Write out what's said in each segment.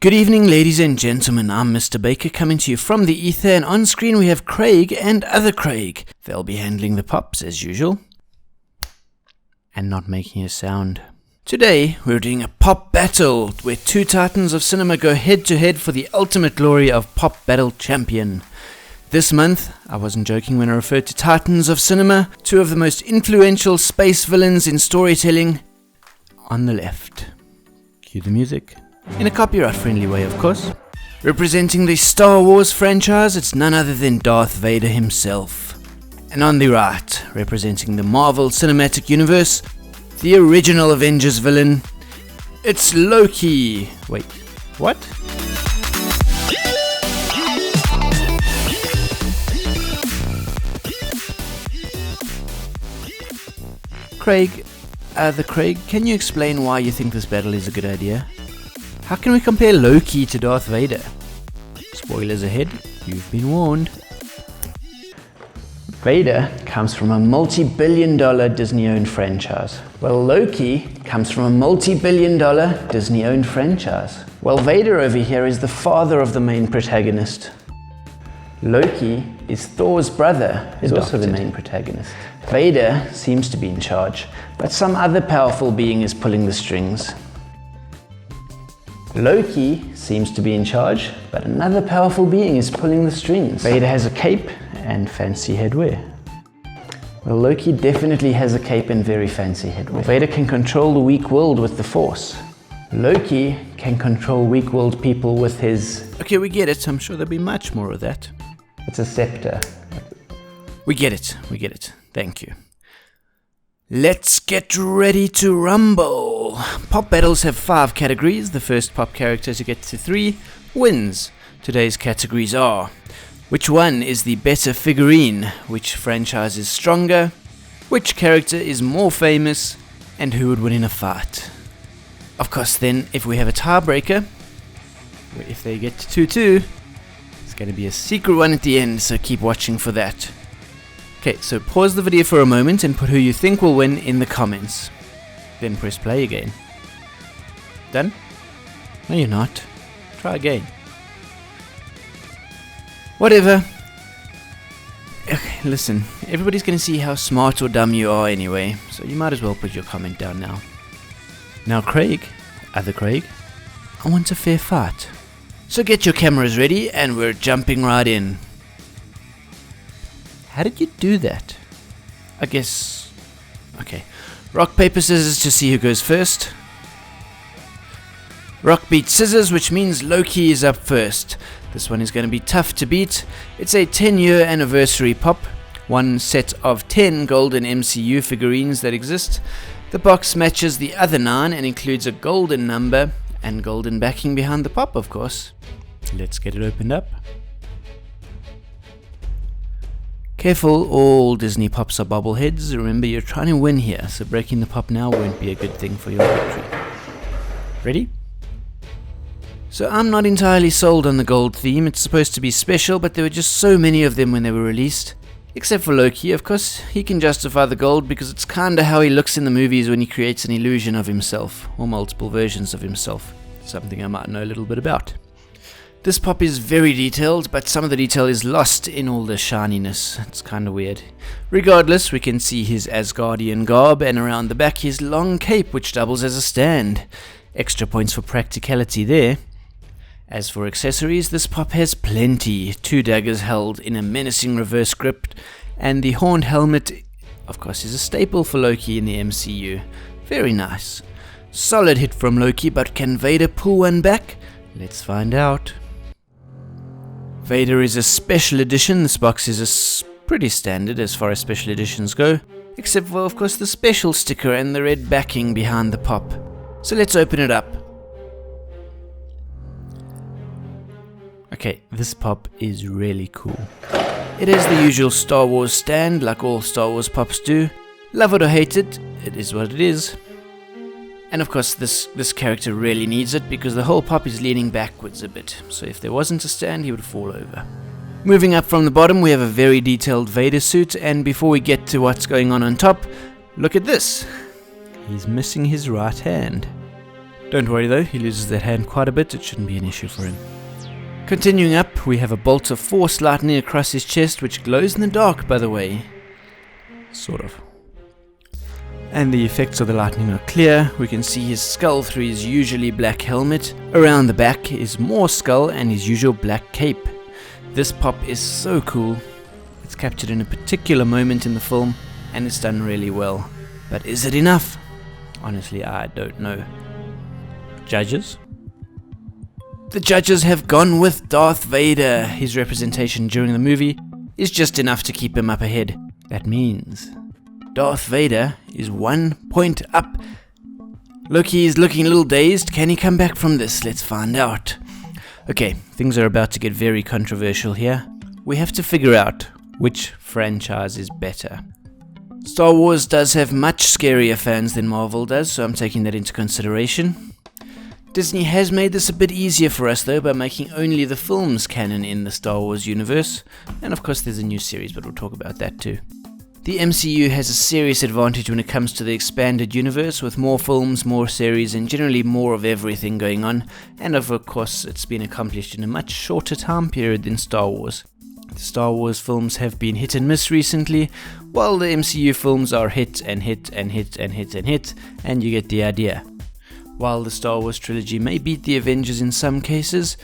Good evening, ladies and gentlemen. I'm Mr. Baker coming to you from the ether, and on screen we have Craig and other Craig. They'll be handling the pops as usual and not making a sound. Today we're doing a pop battle where two titans of cinema go head to head for the ultimate glory of Pop Battle Champion. This month, I wasn't joking when I referred to titans of cinema, two of the most influential space villains in storytelling. On the left, cue the music. In a copyright-friendly way, of course. Representing the Star Wars franchise, it's none other than Darth Vader himself. And on the right, representing the Marvel Cinematic Universe, the original Avengers villain, it's Loki. Wait, what? Craig, can you explain why you think this battle is a good idea? How can we compare Loki to Darth Vader? Spoilers ahead, you've been warned. Vader comes from a multi-billion-dollar Disney-owned franchise. Well, Loki comes from a multi-billion-dollar Disney-owned franchise. Well, Vader over here is the father of the main protagonist. Loki is Thor's brother, is also the main protagonist. Vader seems to be in charge, but some other powerful being is pulling the strings. Loki seems to be in charge, but another powerful being is pulling the strings. Vader has a cape and fancy headwear. Well, Loki definitely has a cape and very fancy headwear. Vader can control the weak-willed with the Force. Loki can control weak-willed people with his... Okay, we get it. I'm sure there'll be much more of that. It's a scepter. We get it. Thank you. Let's get ready to rumble. Pop battles have 5 categories. The first pop character to get to 3 wins. Today's categories are: which one is the better figurine? Which franchise is stronger? Which character is more famous? And who would win in a fight? Of course, then, if we have a tiebreaker, if they get to 2-2, it's going to be a secret one at the end, so keep watching for that. Okay, so pause the video for a moment and put who you think will win in the comments. Then press play again. Done? No, you're not. Try again. Whatever. Okay, listen. Everybody's going to see how smart or dumb you are anyway, so you might as well put your comment down now. Now, Craig, other Craig, I want a fair fight. So get your cameras ready and we're jumping right in. How did you do that? I guess... Okay. Rock, paper, scissors to see who goes first. Rock beats scissors, which means Loki is up first. This one is going to be tough to beat. It's a 10-year anniversary pop. One set of 10 golden MCU figurines that exist. The box matches the other 9 and includes a golden number and golden backing behind the pop, of course. Let's get it opened up. Careful, all Disney pops are bobbleheads. Remember, you're trying to win here, so breaking the pop now won't be a good thing for your victory. Ready? So I'm not entirely sold on the gold theme. It's supposed to be special, but there were just so many of them when they were released. Except for Loki, of course. He can justify the gold because it's kinda how he looks in the movies when he creates an illusion of himself, or multiple versions of himself. Something I might know a little bit about. This pop is very detailed, but some of the detail is lost in all the shininess. It's kinda weird. Regardless, we can see his Asgardian garb, and around the back his long cape, which doubles as a stand. Extra points for practicality there. As for accessories, this pop has plenty. 2 daggers held in a menacing reverse grip, and the horned helmet, of course, is a staple for Loki in the MCU. Very nice. Solid hit from Loki, but can Vader pull one back? Let's find out. Vader is a special edition. This box is pretty standard as far as special editions go, except for, of course, the special sticker and the red backing behind the pop. So let's open it up. Okay, this pop is really cool. It has the usual Star Wars stand, like all Star Wars pops do. Love it or hate it, it is what it is. And of course this character really needs it because the whole pop is leaning backwards a bit, so if there wasn't a stand he would fall over. Moving up from the bottom we have a very detailed Vader suit, and before we get to what's going on top, look at this. He's missing his right hand. Don't worry though, he loses that hand quite a bit, it shouldn't be an issue for him. Continuing up, we have a bolt of force lightning across his chest, which glows in the dark, by the way. Sort of. And the effects of the lightning are clear. We can see his skull through his usually black helmet. Around the back is more skull and his usual black cape. This pop is so cool. It's captured in a particular moment in the film, and it's done really well. But is it enough? Honestly, I don't know. Judges? The judges have gone with Darth Vader. His representation during the movie is just enough to keep him up ahead. That means Darth Vader is 1 point up. Loki is looking a little dazed. Can he come back from this? Let's find out. Okay, things are about to get very controversial here. We have to figure out which franchise is better. Star Wars does have much scarier fans than Marvel does, so I'm taking that into consideration. Disney has made this a bit easier for us though by making only the films canon in the Star Wars universe, and of course there's a new series, but we'll talk about that too. The MCU has a serious advantage when it comes to the expanded universe, with more films, more series, and generally more of everything going on, and of course it's been accomplished in a much shorter time period than Star Wars. The Star Wars films have been hit and miss recently, while the MCU films are hit and hit and hit and hit and hit, and you get the idea. While the Star Wars trilogy may beat the Avengers in some cases,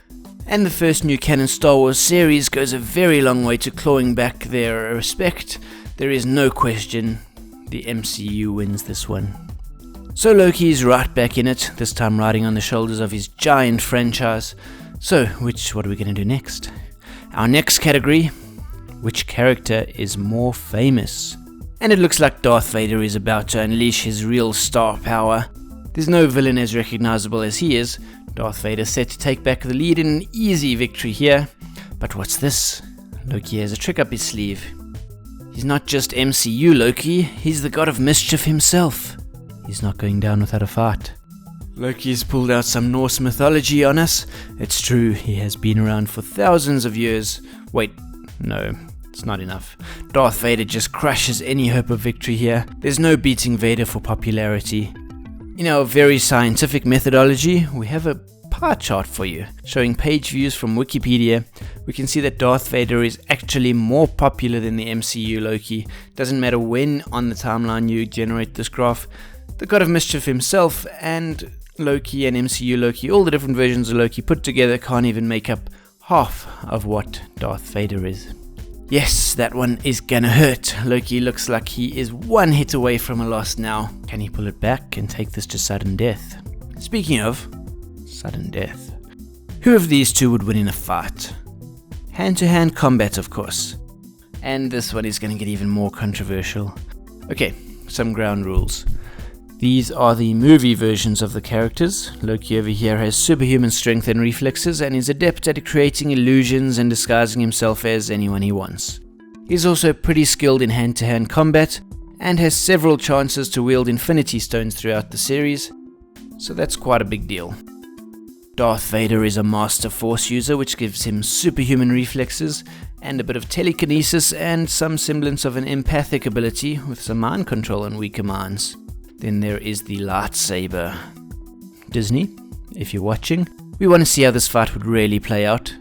and the first new canon Star Wars series goes a very long way to clawing back their respect, there is no question the MCU wins this one. So Loki is right back in it, this time riding on the shoulders of his giant franchise. So, what are we going to do next? Our next category, which character is more famous? And it looks like Darth Vader is about to unleash his real star power. There's no villain as recognizable as he is. Darth Vader set to take back the lead in an easy victory here. But what's this? Loki has a trick up his sleeve. He's not just MCU Loki, he's the god of mischief himself. He's not going down without a fight. Loki's pulled out some Norse mythology on us. It's true, he has been around for thousands of years. Wait, no, it's not enough. Darth Vader just crushes any hope of victory here. There's no beating Vader for popularity. In our very scientific methodology, we have a pie chart for you, showing page views from Wikipedia. We can see that Darth Vader is actually more popular than the MCU Loki. Doesn't matter when on the timeline you generate this graph. The God of Mischief himself and Loki and MCU Loki, all the different versions of Loki put together, can't even make up half of what Darth Vader is. Yes, that one is gonna hurt. Loki looks like he is one hit away from a loss now. Can he pull it back and take this to sudden death? Speaking of sudden death, who of these two would win in a fight? Hand-to-hand combat, of course. And this one is gonna get even more controversial. Okay, some ground rules. These are the movie versions of the characters. Loki over here has superhuman strength and reflexes and is adept at creating illusions and disguising himself as anyone he wants. He's also pretty skilled in hand-to-hand combat and has several chances to wield Infinity Stones throughout the series, so that's quite a big deal. Darth Vader is a master force user, which gives him superhuman reflexes and a bit of telekinesis and some semblance of an empathic ability with some mind control on weaker minds. Then there is the lightsaber. Disney, if you're watching, we want to see how this fight would really play out.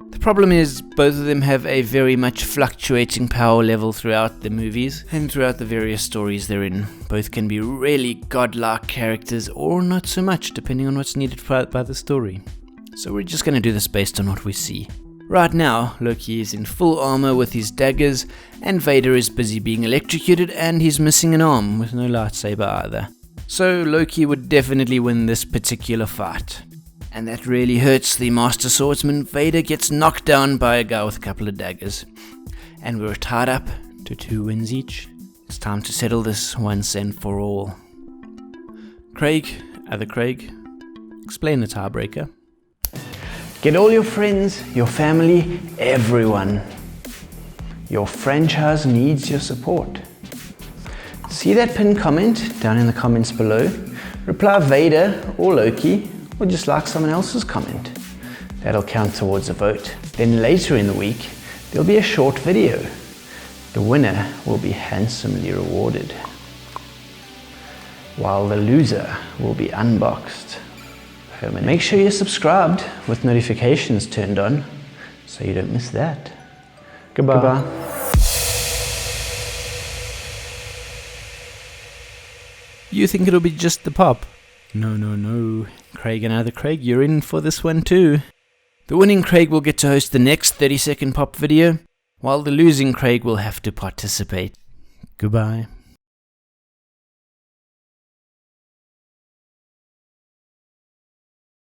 The problem is, both of them have a very much fluctuating power level throughout the movies and throughout the various stories they're in. Both can be really godlike characters or not so much, depending on what's needed by the story. So we're just going to do this based on what we see. Right now, Loki is in full armor with his daggers, and Vader is busy being electrocuted, and he's missing an arm with no lightsaber either. So Loki would definitely win this particular fight. And that really hurts the Master Swordsman. Vader gets knocked down by a guy with a couple of daggers. And we're tied up to 2 wins each. It's time to settle this once and for all. Craig, other Craig, explain the tiebreaker. Get all your friends, your family, everyone. Your franchise needs your support. See that pinned comment down in the comments below? Reply Vader or Loki, or just like someone else's comment. That'll count towards a vote. Then later in the week, there'll be a short video. The winner will be handsomely rewarded, while the loser will be unboxed permanent. Make sure you're subscribed with notifications turned on so you don't miss that. Goodbye. You think it'll be just the pop? No. Craig and other Craig, you're in for this one too. The winning Craig will get to host the next 30-second pop video, while the losing Craig will have to participate. Goodbye.